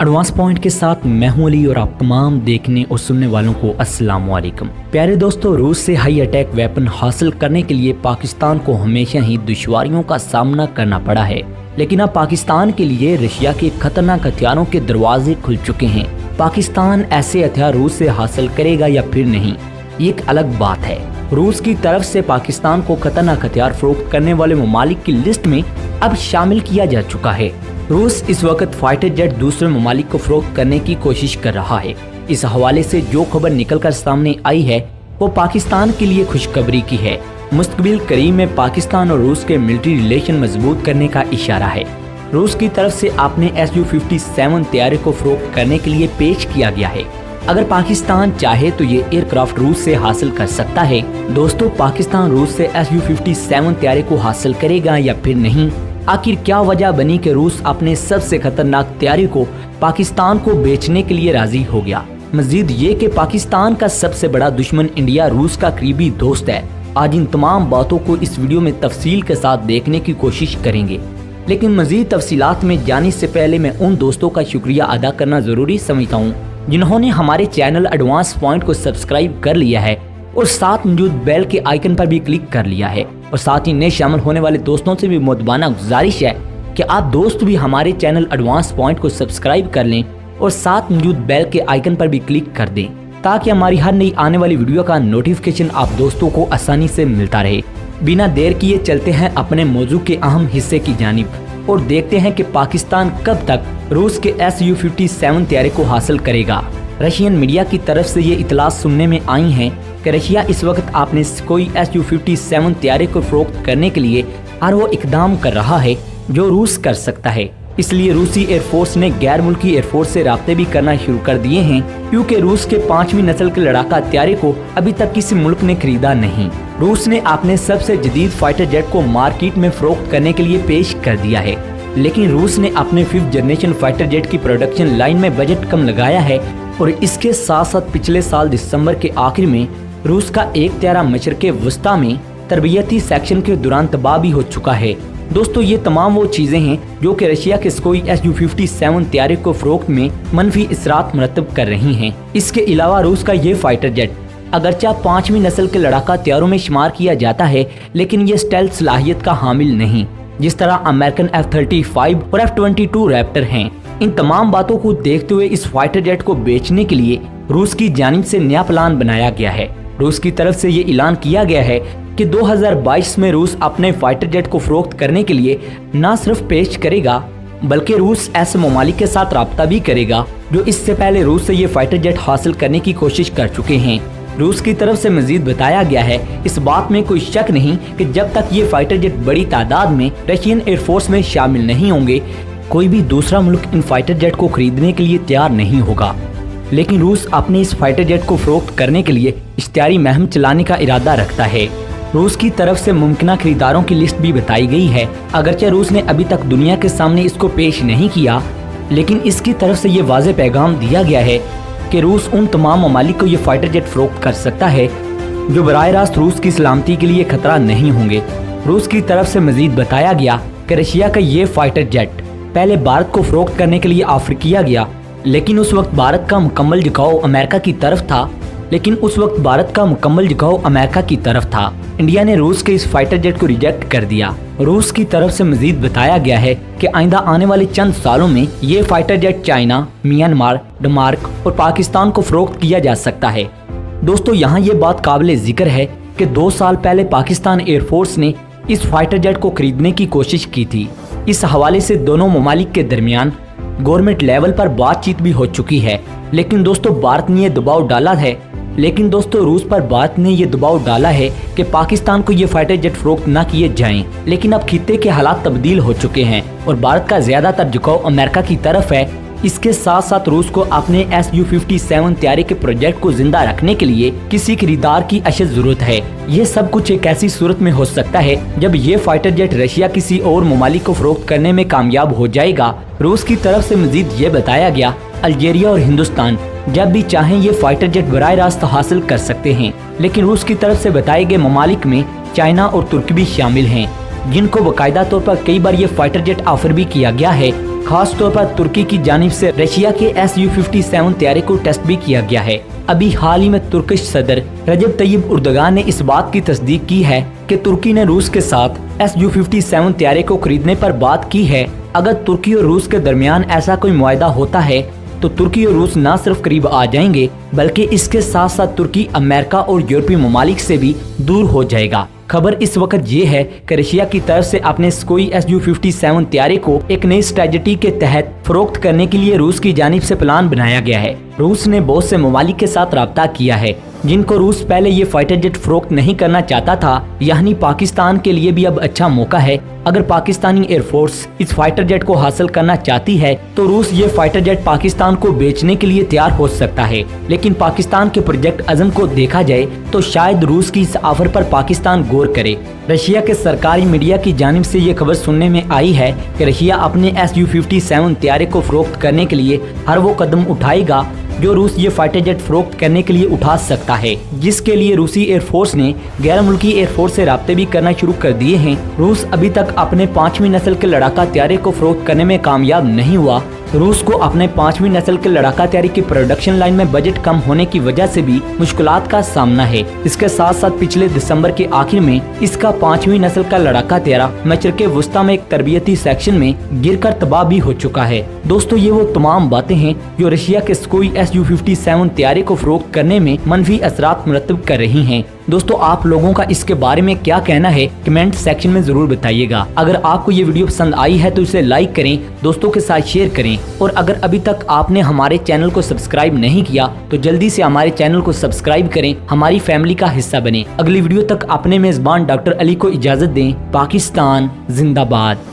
Advance point के साथ मैं हूं अली और आप तमाम देखने और सुनने वालों को अस्सलाम वालेकुम। प्यारे दोस्तों, रूस से हाई अटैक वेपन हासिल करने के लिए पाकिस्तान को हमेशा ही दुश्वारियों का सामना करना पड़ा है, लेकिन अब पाकिस्तान के लिए रशिया के खतरनाक हथियारों के दरवाजे खुल चुके हैं। पाकिस्तान ऐसे हथियार रूस से हासिल करेगा या फिर नहीं, ये एक अलग बात है। रूस की तरफ से पाकिस्तान को खतरनाक हथियार फरोख्त करने वाले ममालिक की लिस्ट में अब शामिल किया जा चुका है। रूस इस वक्त फाइटर जेट दूसरे ममालिक को फरोख्त करने की कोशिश कर रहा है। इस हवाले से जो खबर निकलकर सामने आई है वो पाकिस्तान के लिए खुशखबरी की है। मुस्तकबिल करीब में पाकिस्तान और रूस के मिलिट्री रिलेशन मजबूत करने का इशारा है। रूस की तरफ से आपने Su-57 तैयारी को फरोख्त करने के लिए पेश किया गया है। अगर पाकिस्तान चाहे तो ये एयरक्राफ्ट रूस से हासिल कर सकता है। दोस्तों, पाकिस्तान रूस से Su-57 तैयारी को हासिल करेगा या फिर नहीं? आखिर क्या वजह बनी कि रूस अपने सबसे खतरनाक तैयारी को पाकिस्तान को बेचने के लिए राजी हो गया? मजीद ये कि पाकिस्तान का सबसे बड़ा दुश्मन इंडिया रूस का करीबी दोस्त है। आज इन तमाम बातों को इस वीडियो में तफसील के साथ देखने की कोशिश करेंगे, लेकिन मजीद तफसीलात में जाने से पहले मैं उन दोस्तों का शुक्रिया अदा करना जरूरी समझता हूँ जिन्होंने हमारे चैनल एडवांस पॉइंट को सब्सक्राइब कर लिया है और साथ मौजूद बेल के आइकन पर भी क्लिक कर लिया है। और साथ ही नए शामिल होने वाले दोस्तों से भी मुतबाना गुजारिश है कि आप दोस्त भी हमारे चैनल एडवांस पॉइंट को सब्सक्राइब कर लें और साथ मौजूद बेल के आइकन पर भी क्लिक कर दें, ताकि हमारी हर नई आने वाली वीडियो का नोटिफिकेशन आप दोस्तों को आसानी से मिलता रहे। बिना देर किए चलते हैं अपने मौजू के अहम हिस्से की जानिब और देखते हैं कि पाकिस्तान कब तक रूस के Su-57 तैयारी को हासिल करेगा। रशियन मीडिया की तरफ से ये इतलात सुनने में आई हैं कि रशिया इस वक्त आपने कोई Su-57 तैयारी को फरोख्त करने के लिए हर वो इकदाम कर रहा है जो रूस कर सकता है। इसलिए रूसी एयरफोर्स ने गैर मुल्की एयरफोर्स से राब्ते भी करना शुरू कर दिए हैं, क्योंकि रूस के 5वीं नस्ल के लड़ाका तैयारी को अभी तक किसी मुल्क ने खरीदा नहीं। रूस ने अपने सबसे जदीद फाइटर जेट को मार्केट में फरोख्त करने के लिए पेश कर दिया है, लेकिन रूस ने अपने 5th जनरेशन फाइटर जेट की प्रोडक्शन लाइन में बजट कम लगाया है और इसके साथ साथ पिछले साल दिसंबर के आखिर में रूस का एक तैयारा मशरक़े वस्ता में तरबियती सेक्शन के दौरान तबाह भी हो चुका है। दोस्तों, ये तमाम वो चीज़ें हैं जो कि रशिया के कोई Su-57 तैयारी को फरोख्त में मनफी असरात मरतब कर रही हैं। इसके अलावा रूस का ये फाइटर जेट अगरचा 5वीं नस्ल के लड़ाका तैयारों में शुमार किया जाता है, लेकिन ये स्टेल्थ सलाहियत का हामिल नहीं, जिस तरह अमेरिकन F-35 और F-22 रैप्टर हैं। इन तमाम बातों को देखते हुए इस फाइटर जेट को बेचने के लिए रूस की जानिब से नया प्लान बनाया गया है। रूस की तरफ से ये ऐलान किया गया है कि 2022 में रूस अपने फाइटर जेट को फरोख्त करने के लिए न सिर्फ पेश करेगा, बल्कि रूस ऐसे ममालिक के साथ राब्ता भी करेगा जो इससे पहले रूस से ये फाइटर जेट हासिल करने की कोशिश कर चुके हैं। रूस की तरफ से मजीद बताया गया है, इस बात में कोई शक नहीं कि जब तक ये फाइटर जेट बड़ी तादाद में रशियन एयरफोर्स में शामिल नहीं होंगे, कोई भी दूसरा मुल्क इन फाइटर जेट को खरीदने के लिए तैयार नहीं होगा। लेकिन रूस अपने इस फाइटर जेट को फरोख्त करने के लिए इश्तिहारी मुहिम चलाने का इरादा रखता है। रूस की तरफ से मुमकिन खरीदारों की लिस्ट भी बताई गई है। अगरचे रूस ने अभी तक दुनिया के सामने इसको पेश नहीं किया, लेकिन इसकी तरफ से ये वाज़ेह पैगाम दिया गया है कि रूस उन तमाम ममालिक को ये फाइटर जेट फरोख्त कर सकता है जो बराह रास्त रूस की सलामती के लिए खतरा नहीं होंगे। रूस की तरफ से मजीद बताया गया कि रशिया का ये फाइटर जेट पहले भारत को फरोख्त करने के लिए ऑफर किया गया, लेकिन उस वक्त भारत का मुकम्मल झुकाव अमेरिका की तरफ था। इंडिया ने रूस के इस फाइटर जेट को रिजेक्ट कर दिया। रूस की तरफ से मजीद बताया गया है कि आइंदा आने वाले चंद सालों में ये fighter jet China, Myanmar, Denmark और पाकिस्तान को फरोख्त किया जा सकता है। दोस्तों, यहाँ ये बात काबिल जिक्र है कि 2 साल पहले पाकिस्तान एयरफोर्स ने इस फाइटर जेट को खरीदने की कोशिश की थी। इस हवाले से दोनों ममालिक के दरमियान गवर्नमेंट लेवल पर बातचीत भी हो चुकी है, लेकिन दोस्तों रूस पर भारत ने ये दबाव डाला है कि पाकिस्तान को ये फाइटर जेट फरोख्त न किए जाएं। लेकिन अब खित्ते के हालात तब्दील हो चुके हैं और भारत का ज्यादातर झुकाव अमेरिका की तरफ है। इसके साथ साथ रूस को अपने Su-57 तैयारी के प्रोजेक्ट को जिंदा रखने के लिए किसी खरीदार की अशद जरूरत है। ये सब कुछ एक ऐसी सूरत में हो सकता है जब ये फाइटर जेट रशिया किसी और ममालिक को फरोख्त करने में कामयाब हो जाएगा। रूस की तरफ से मजीद ये बताया गया, अल्जीरिया और हिंदुस्तान जब भी चाहें ये फाइटर जेट बराह रास्त हासिल कर सकते हैं, लेकिन रूस की तरफ से बताए गए ममालिक में चाइना और तुर्की भी शामिल हैं, जिनको बाकायदा तौर पर कई बार ये फाइटर जेट ऑफर भी किया गया है। खास तौर पर तुर्की की जानिब से रशिया के Su-57 तैयारे को टेस्ट भी किया गया है। अभी हाल ही में तुर्किश सदर रजब तय्यब उर्दगान ने इस बात की तस्दीक की है कि तुर्की ने रूस के साथ Su-57 तैयारे को खरीदने पर बात की है। अगर तुर्की और रूस के दरमियान ऐसा कोई मुआहदा होता है तो तुर्की और रूस न सिर्फ करीब आ जाएंगे बल्कि इसके साथ साथ तुर्की अमेरिका और यूरोपीय ममालिक से भी दूर हो जाएगा। खबर इस वक्त ये है कि रशिया की तरफ से अपने सुकोई Su-57 तैयारे को एक नई स्ट्रेटजी के तहत फरोख्त करने के लिए रूस की जानिब से प्लान बनाया गया है। रूस ने बहुत से ममालिक के साथ राब्ता किया है जिनको रूस पहले ये फाइटर जेट फरोख्त नहीं करना चाहता था, यानी पाकिस्तान के लिए भी अब अच्छा मौका है। अगर पाकिस्तानी एयरफोर्स इस फाइटर जेट को हासिल करना चाहती है तो रूस ये फाइटर जेट पाकिस्तान को बेचने के लिए तैयार हो सकता है। लेकिन पाकिस्तान के प्रोजेक्ट अज़म को देखा जाए तो शायद रूस की इस ऑफर पर पाकिस्तान गौर करे। रशिया के सरकारी मीडिया की जानिब से ये खबर सुनने में आई है कि रशिया अपने Su-57 तैयारे को फरोख्त करने के लिए हर वो कदम उठाएगा जो रूस ये फाइटर जेट फरोख्त करने के लिए उठा सकता है, जिसके लिए रूसी एयरफोर्स ने गैर मुल्की एयरफोर्स से राब्ते भी करना शुरू कर दिए हैं। रूस अभी तक अपने 5वीं नस्ल के लड़ाका तैयारे को फरोख्त करने में कामयाब नहीं हुआ। रूस को अपने 5वीं नस्ल के लड़ाका तैयारी की प्रोडक्शन लाइन में बजट कम होने की वजह से भी मुश्किलात का सामना है। इसके साथ साथ पिछले दिसंबर के आखिर में इसका 5वीं नस्ल का लड़ाका तैयारा मशरिक़े वुस्ता में एक तरबियती सेक्शन में गिरकर तबाह भी हो चुका है। दोस्तों, ये वो तमाम बातें हैं जो रशिया के सुकोई Su-57 तैयारे को फरोख्त करने में मनफी असरात मुरतब कर रही हैं। दोस्तों, आप लोगों का इसके बारे में क्या कहना है कमेंट सेक्शन में जरूर बताइएगा। अगर आपको ये वीडियो पसंद आई है तो इसे लाइक करें, दोस्तों के साथ शेयर करें और अगर अभी तक आपने हमारे चैनल को सब्सक्राइब नहीं किया तो जल्दी से हमारे चैनल को सब्सक्राइब करें, हमारी फैमिली का हिस्सा बने। अगली वीडियो तक अपने मेजबान डॉक्टर अली को इजाजत दें। पाकिस्तान जिंदाबाद।